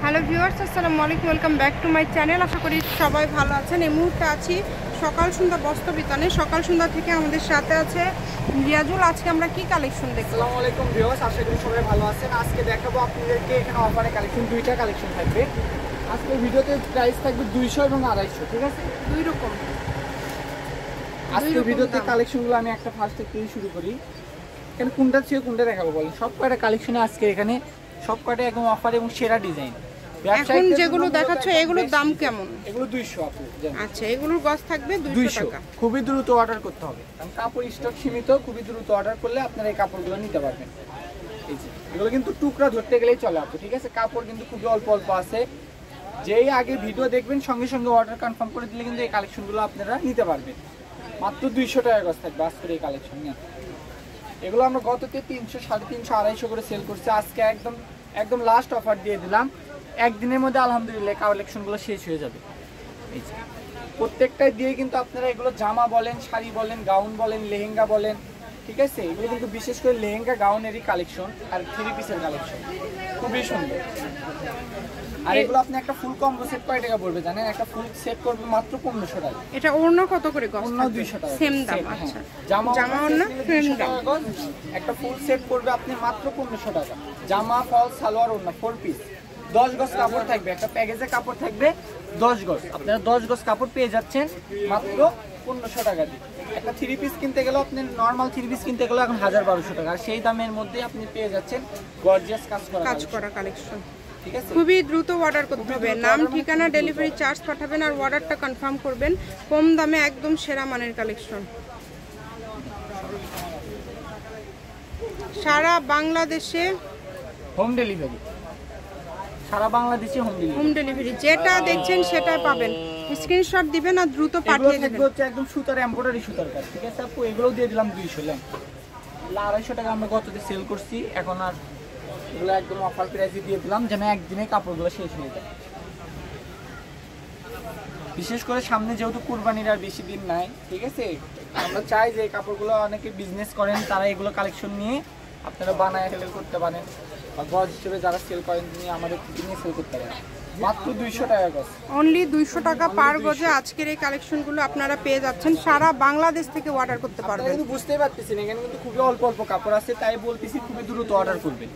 Hello viewers, আসসালামু আলাইকুম। Welcome back to my channel. আশা করি সবাই ভালো আছেন। এই মুহূর্তে আছি সকাল সন্ধ্যা বস্ত্র বিতানে। সকাল সন্ধ্যা থেকে আমাদের সাথে আছে রিয়াজুল। আজকে আমরা কি কালেকশন দেখব? আসসালামু আলাইকুম ভিউয়ার্স, আশা করি সবাই ভালো আছেন। আজকে দেখাবো আপনাদেরকে এখানে অফারে কালেকশন, দুইটা কালেকশন থাকবে। আজকে ভিডিওতে প্রাইস থাকবে 200 এবং 250, ঠিক আছে? দুই রকম। আজকে ভিডিওতে কালেকশনগুলো আমি একটা ফার্স্ট থেকে শুরু করি। এখানে কোনটা ছিল কোনটা দেখাবো বলেন? সব কয়টা কালেকশনে আজকে এখানে সব কয়টা একদম অফার এবং সেরা ডিজাইন। এখন যেগুলো দেখাচ্ছ এগুলোর দাম কেমন? এগুলো 200 আপু। আচ্ছা, এগুলোর গজ থাকবে 200 টাকা। খুবই দ্রুত অর্ডার করতে হবে, কারণ কাপড় স্টক সীমিত। খুবই দ্রুত অর্ডার করলে আপনারা এই কাপড়গুলো নিতে পারবেন। এই যে এগুলো কিন্তু টুকরা ধরতে গেলেই চলে আপু, ঠিক আছে? কাপড় কিন্তু খুবই অল্প অল্প আছে। যেই আগে ভিডিও দেখবেন সঙ্গে সঙ্গে অর্ডার কনফার্ম করে দিলে কিন্তু এই কালেকশনগুলো আপনারা নিতে পারবেন। মাত্র 200 টাকা গজ থাকবে আজকের এই কালেকশন নিয়ে। এগুলো আমরা গততে 300, 350, 250 করে সেল করছি। আজকে একদম লাস্ট অফার দিয়ে দিলাম। একদিনের মধ্যে আলহামদুলিল্লাহ কালেকশনগুলো শেষ হয়ে যাবে। এই যে প্রত্যেকটাই দিয়ে কিন্তু আপনারা এগুলো জামা বলেন, শাড়ি বলেন, গাউন বলেন, লেহেঙ্গা বলেন, ঠিক আছে? এগুলো কিন্তু বিশেষ করে লেহেঙ্গা গাউনেরই কালেকশন আর 3 পিসের কালেকশন, খুবই সুন্দর। আর এগুলো আপনি একটা ফুল কম্বো সেট কয় টাকা পড়বে জানেন? একটা ফুল সেট করবে মাত্র 1500 টাকা। এটা ওড়না কত করে গজ? ওড়না 200 টাকা, সেম দাম। আচ্ছা, জামা ওড়না সেম দাম। একটা ফুল সেট করবে আপনি মাত্র 1500 টাকা। জামা, ফল, সালোয়ার, ওড়না 4 পিস, 10 গজ কাপড় থাকবে। একটা প্যাকেজে কাপড় থাকবে 10 গজ। আপনারা 10 গজ কাপড় পেয়ে যাচ্ছেন মাত্র 1500 টাকা দিয়ে। একটা 3 পিস কিনতে গেলে আপনি নরমাল 3 পিস কিনতে গেলে এখন 1200 টাকা। আর সেই দামের মধ্যে আপনি পেয়ে যাচ্ছেন গর্জিয়াস কাজ করা কালেকশন। খুবই দ্রুত অর্ডার করতে হবে। নাম, ঠিকানা, ডেলিভারি চার্জ পাঠাবেন আর অর্ডারটা কনফার্ম করবেন। কম দামে একদম সেরা মানের কালেকশন। সারা বাংলাদেশে হোম ডেলিভারি, সারা বাংলাদেশে হোম ডেলিভারি। যেটা দেখছেন সেটাই পাবেন। স্ক্রিনশট দিবেন আর দ্রুত পাঠিয়ে দিবেন। হচ্ছে একদম সুতার এমব্রয়ডারি সুতার কাজ, ঠিক আছে আপু? এগুলো দিয়ে দিলাম 200 টাকা। 250 টাকা আমরা গততে সেল করছি, এখন আর এগুলো একদম অফার প্রাইসে দিয়ে দিলাম যেন একদিনে কাপড়গুলো শেষ হয়ে যায়। বিশেষ করে সামনে যেহেতু কুরবানির আর বেশি দিন নাই, ঠিক আছে? আমরা চাই যে কাপড়গুলো অনেকে বিজনেস করেন তারা এগুলো কালেকশন নিয়ে আপনারা বানায় সেল করতে পারেন, বা গজ হিসেবে যারা সেল করেন তিনি আমাদের থেকে নিয়ে সেল করতে পারেন। মাত্র 200 টাকা গজ, অনলি 200 টাকা পার গজে আজকের এই কালেকশনগুলো আপনারা পেয়ে যাচ্ছেন। সারা বাংলাদেশ থেকে অর্ডার করতে পারবেন। কিন্তু বুঝতেই পারতেছেন এখানে কিন্তু খুবই অল্প অল্প কাপড় আছে, তাই বলতেছি খুবই দ্রুত অর্ডার করবেন।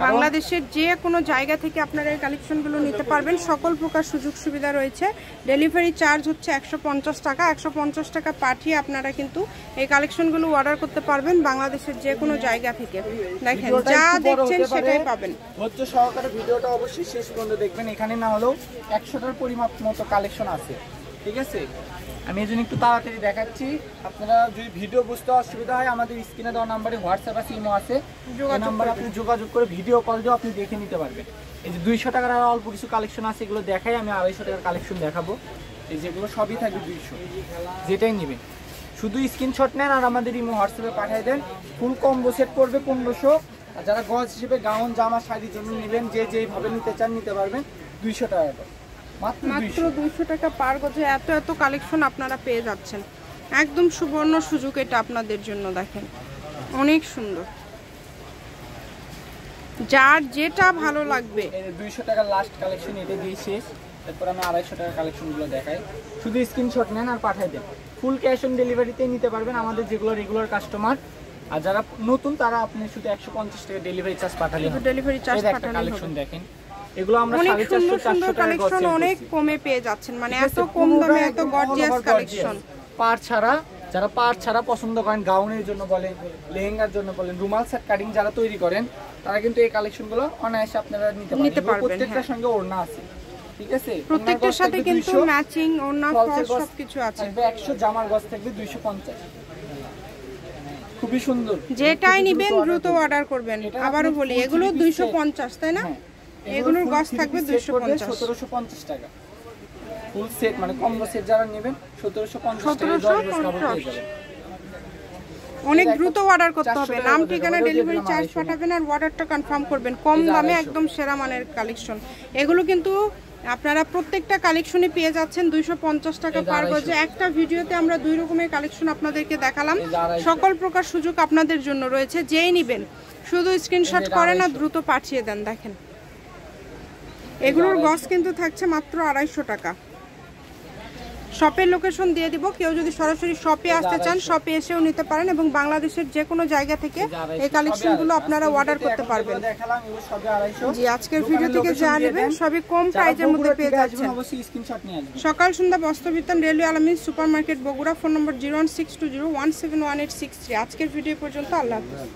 বাংলাদেশের যে কোনো জায়গা থেকে আপনারা এই কালেকশনগুলো নিতে পারবেন। সকল প্রকার সুযোগ সুবিধা রয়েছে। ডেলিভারি চার্জ হচ্ছে 150 টাকা। 150 টাকা পাঠিয়ে আপনারা কিন্তু এই কালেকশনগুলো অর্ডার করতে পারবেন বাংলাদেশের যে কোনো জায়গা থেকে। দেখেন, যা দেখছেন সেটাই পাবেন। ধৈর্য সহকারে ভিডিওটা অবশ্যই শেষ পর্যন্ত দেখবেন। এখানে না হলেও 100টার পরিমাপ মতো কালেকশন আছে, ঠিক আছে? আমি এই জন্য একটু তাড়াতাড়ি দেখাচ্ছি। আপনারা যদি ভিডিও বুঝতে অসুবিধা হয় আমাদের স্ক্রিনে দেওয়া নাম্বারে হোয়াটসঅ্যাপ আছে, ইমো আছে, এই নাম্বারে আপনি যোগাযোগ করে ভিডিও কল দিয়ে আপনি দেখে নিতে পারবেন। এই যে 200 টাকার আর অল্প কিছু কালেকশন আছে, এগুলো দেখাই। আমি 250 টাকার কালেকশন দেখাবো। এই যেগুলো সবই থাকবে 200, যেটাই নেবেন শুধু স্ক্রিনশট নেন আর আমাদের ইমো হোয়াটসঅ্যাপে পাঠিয়ে দেন। ফুল কম্বো সেট করবে 1500। আর যারা গজ হিসেবে গাউন, জামা, শাড়ির জন্য নেবেন, যে যেভাবে নিতে চান নিতে পারবেন। 200 টাকা মাত্র 200 টাকা পার গজে এত এত কালেকশন আপনারা পেয়ে যাচ্ছেন। একদম সুবর্ণ সুযোগ এটা আপনাদের জন্য। দেখেন, অনেক সুন্দর। যার যেটা ভালো লাগবে। 200 টাকার লাস্ট কালেকশন এটা দিয়ে শেষ। তারপর আমি 250 টাকার কালেকশনগুলো দেখাই। শুধু স্ক্রিনশট নেন আর পাঠিয়ে দেন। ফুল ক্যাশ অন ডেলিভারিতেই নিতে পারবেন আমাদের যেগুলো রেগুলার কাস্টমার। আর যারা নতুন তারা আপনি শুধু 150 টাকা ডেলিভারি চার্জ পাঠালে হবে। ডেলিভারি চার্জ পাঠালে কালেকশন দেখেন, এগুলো আমরা অনেক 450-400 টাকা কালেকশন অনেক কমে পেয়ে যাচ্ছেন। মানে এত কম দামে এত গর্জিয়াস কালেকশন। পার ছাড়া, যারা পার ছাড়া পছন্দ করেন, গাউনের জন্য বলেন, লেহেঙ্গার জন্য বলেন, রুমাল সেট কাটিং যারা তৈরি করেন তারা কিন্তু এই কালেকশনগুলো অনায়াসে আপনারা নিতে পারবেন। প্রত্যেকটার সঙ্গে ওড়না আছে, ঠিক আছে? প্রত্যেকটার সাথে কিন্তু ম্যাচিং ওড়না, ফলস সবকিছু আছে। 100 জামার গজ থাকবে 250। খুবই সুন্দর। যেটাই নেবেন দ্রুত অর্ডার করবেন। আবারও বলি, এগুলো 250, তাই না? এগুলোর গজ থাকবে 250, 1750 টাকা। ফুল সেট মানে কম্বো সেট যারা নেবেন 1750 টাকা 10 গজ কাপড় পেয়ে যাবেন। অনেক দ্রুত অর্ডার করতে হবে। নাম, ঠিকানা, ডেলিভারি চার্জ পাঠাবেন আর অর্ডারটা কনফার্ম করবেন। কম দামে একদম সেরা মানের কালেকশন। এগুলো কিন্তু আপনারা প্রত্যেকটা কালেকশনই পেয়ে যাচ্ছেন 250 টাকা পার গজে। একটা ভিডিওতে আমরা দুই রকমের কালেকশন আপনাদেরকে দেখালাম। সকল প্রকার সুযোগ আপনাদের জন্য রয়েছে। যেই নেবেন শুধু স্ক্রিনশট করেন আর দ্রুত পাঠিয়ে দেন। দেখেন, এগুলোর গজ কিন্তু থাকছে মাত্র 250 টাকা। শপের লোকেশন দিয়ে দিব, কেউ যদি সরাসরি শপে আসতে চান শপে এসেও নিতে পারেন এবং বাংলাদেশের যে কোনো জায়গা থেকে এই কালেকশনগুলো আপনারা অর্ডার করতে পারবেন। জি, আজকের ভিডিও থেকে যা নেবেন সবই কম প্রাইজের মধ্যে পেয়ে যাচ্ছেন। সকাল সন্ধ্যা বস্ত্রবিতান, railway Alamin supermarket, Bogura. Phone number 01620171863। আজকের ভিডিও পর্যন্ত, আল্লাহ হাফেজ।